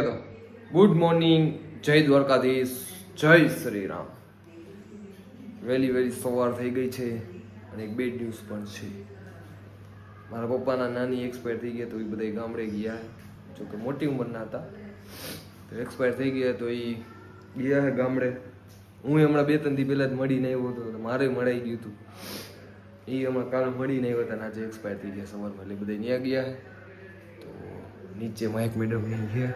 Good morning, જય દ્વારકાધીશ, જય શ્રી રામ. વહેલી સવાર થઈ ગઈ છે અને એક બેડ ન્યૂઝ પણ છે. મારા પપ્પાના નાની એક્સપાયર થઈ ગયા તો એ બધા ગામડે ગયા, જોકે મોટી ઉંમરના હતા, તો એક્સપાયર થઈ ગયા તો એ ગયા હે ગામડે. હું હમણાં 2-3 દી પહેલાં જ મળીને આવ્યો હતો, મારે મળાઈ ગયું હતું. એ હમણાં કાલે મળીને આવ્યા હતા, આજે એક્સપાયર થઈ ગયા સવારમાં, એટલે બધા ત્યાં ગયા હે. તો નીચે મહેક મેડમ છે,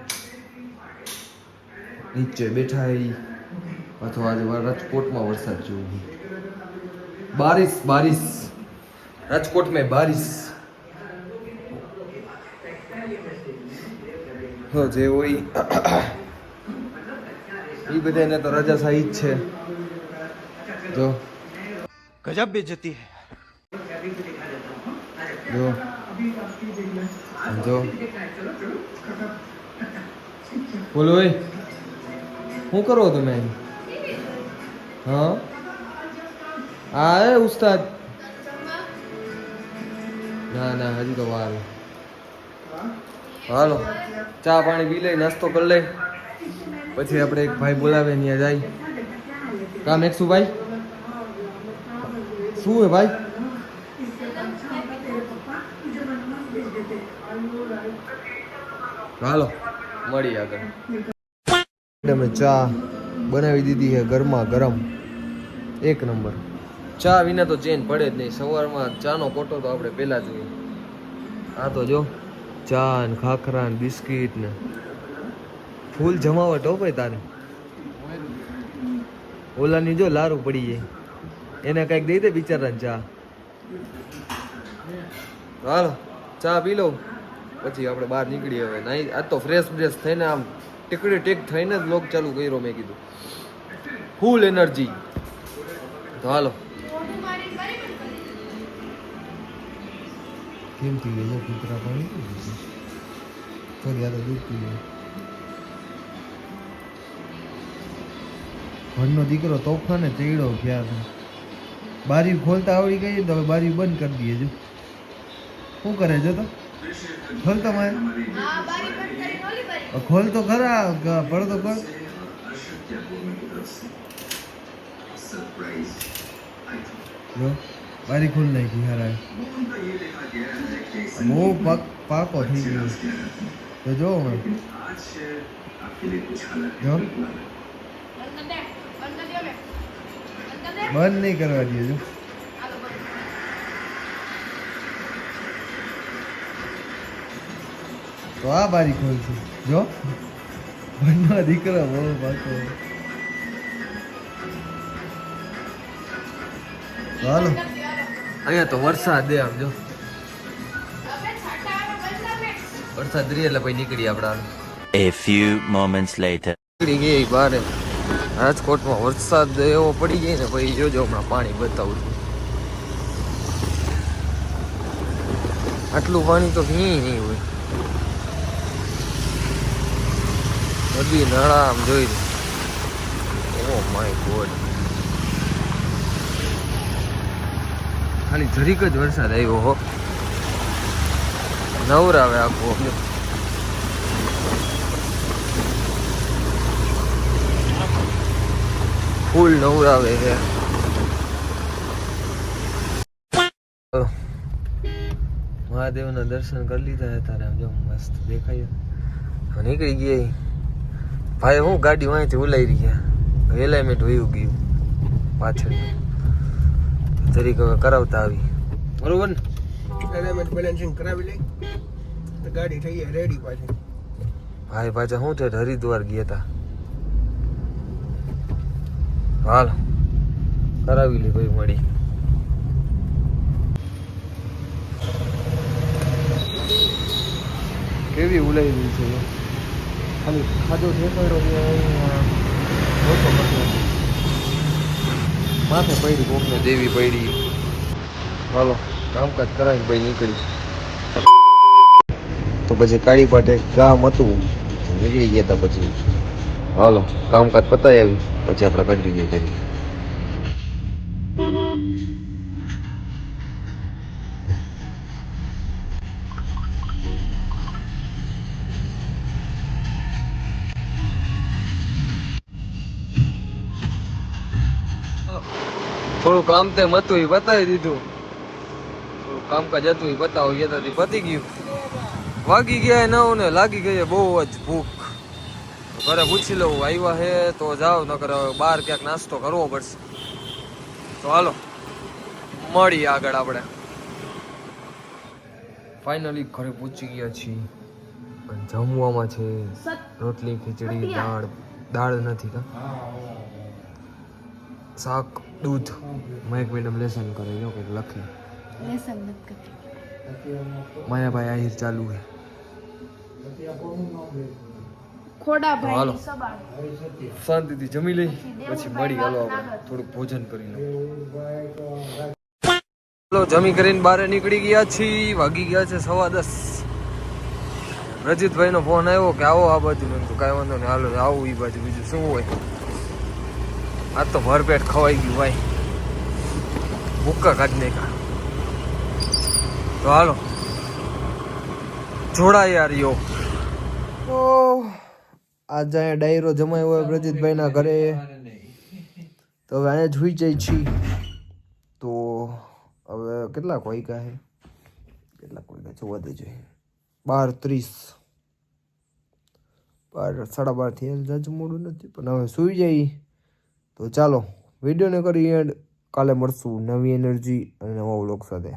નીચે બેઠા એ અથવા આજે રાજકોટમાં વરસાદ જોવું, બારિશ રાજકોટ में बारिश. જે હોય એ બધાને તો રજા સાહી જ છે. જો गजब बेइज्जती है. જો જો બોલો ભાઈ, શું કરો તમે? હા હા ઉસ્તાદ, ના હજી તો વાર. હાલો ચા પાણી પી લઈ, નાસ્તો કરી લઈ, પછી આપણે એક ભાઈ બોલાવે ત્યાં જાય. કામ એકશું ભાઈ, શું હે ભાઈ? હાલો મળી આગળ. મેડમે ચા બનાવી દીધી છે ગરમા ગરમ, એક નંબર. ચા વિના તો ચેન પડે જ નહીં. સવારમાં ચાનો કોટો તો આપણે પહેલા જોઈએ. આ તો જો ચા ને ખાખરા ને બિસ્કીટ ને ફૂલ જમાવટ હો ભાઈ તારે. ઓલાની જો લારું પડી જાય, એને કંઈક દઈ દે બિચારાને ચા. હાલો ચા પી લો, પછી આપણે બહાર નીકળીએ. હવે નહીં, આજ તો ફ્રેશ થઈને આમ ટીક થઈને જ વ્લોગ ચાલુ કર્યો. મેં કીધું ફૂલ એનર્જી. તો હાલો. કેમ થઈ ગયું કૂતરા પાણી? થોડી આ તો દૂધ પી ગયું. ઘરનો દીકરો તોફાને ચડ્યો ક્યાં. બારી ખોલતા આવડી ગઈ તો હવે બારી બંધ કરી દઈએ. જો શું કરે છે? તો ખોલતો મારે, ખોલ તો ખરા, પડતો કર. જો બારી ખોલ નાખી હારા, બહુ પાકો થઈ ગયો. તો જો જો બંધ નહીં કરવા દે. જો તો આ બારી ખોલશે. જો બંધ દીકરા બહુ પાકો. હાલો અહીંયા તો વરસાદ દે. આમ જો વરસાદ રહી એટલે પછી નીકળી આપણે. A few moments later. નીકળી ગઈ બહાર. રાજકોટમાં વરસાદ એવો પડી જાય ને, પછી જોજો હમણાં પાણી બતાવું છું. આટલું પાણી તો નહીં હોય. નદી નાળા આમ જોઈ. ઓ માય ગોડ, ખાલી જરીક જ વરસાદ આવ્યો હો, નવરાવે આખો. ફૂલ નવરાવે છે. મહાદેવના દર્શન કરી લીધા હતા ને, આમ જો મસ્ત દેખાય. નીકળી ગયા ભાઈ. હું ગાડી વાંચી ઉલાઈ રહ્યા, એલાઇમેન્ટ વયું ગયું પાછળ. જરીક હવે કરાવતા આવી, બરોબર ને? એલિમેન્ટ બેલેન્સિંગ કરાવી લઈ તો ગાડી થઈ જાય રેડી પાછી. ભાઈ પાછા શું છે, હરિદ્વાર ગયા હતા. હાલ કરાવી લે ભાઈ, મળી. કેવી ઉલાઈ રહી છે. ખાલી ખાધો ઠેકાડો માથે પડી, કોકને દેવી પડી. હાલો કામકાજ કરાવીને ભાઈ નીકળી. તો પછી કાળી પાટે ગામ હતું, નીકળી ગયા હતા. પછી હાલો કામકાજ પતાવી આવી, પછી આપણે કન્ટિન્યુ કરીએ. થોડું કામ તે હતું એ બતાવી દીધું, થોડું કામકાજ હતું એ બતાવી ગયા પતી ગયું. વાગી ગયા 9 ને લાગી ગઈ બહુ જ ભૂખ. ઘરે પૂછી લઉં આવ્યા હે તો જાઓ, નકર બહાર ક્યાંક નાસ્તો કરવો પડશે. તો હાલો મળીએ આગળ. આપણે ફાઇનલી ઘરે પહોંચી ગયા છીએ. અને જમવામાં છે રોટલી, ખીચડી, દાળ નથી કા, શાક, દૂધ. મયક મેડમ લેસન કરે જો કંઈક લખે. લેસન નથી કરતી. માયાભાઈ આહિર ચાલુ હે. ખોડા તો હાલો ભાઈ સબાડ શાંતિથી જમી લઈ પછી મળી. હાલો આપણે થોડુંક ભોજન કરી લો. હાલો જમી કરીને બહાર નીકળી ગયા છીએ. વાગી ગયા છે 10:15. રજીતભાઈ નો ફોન આવ્યો કે આવો આ બાજુ. મેં કીધું કાંઈ વાંધો નહીં, હાલો આવું એ બાજુ, બીજું શું હોય. આજ તો ભરપેટ ખવાઈ ગયું ભાઈ, ભૂક્કા કાઢી નાખ્યા. તો હાલો જોડા યાર યો. તો આજે અહીંયા ડાયરો જમાયો હોય પ્રજીતભાઈ ના ઘરે, તો હવે અહીંયા જોઈ જાય છીએ. તો હવે કેટલાક વાગ્યા છે, કેટલાક વાગ્યા જોવા દેજો. 12:30, 12:30 થી જાજુ મોડું નથી, પણ હવે સુઈ જાય. તો ચાલો વિડીયોને કરી એન્ડ. કાલે મળશું નવી એનર્જી અને નવા વ્લોગ સાથે.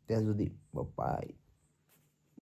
ત્યાં સુધી બાય.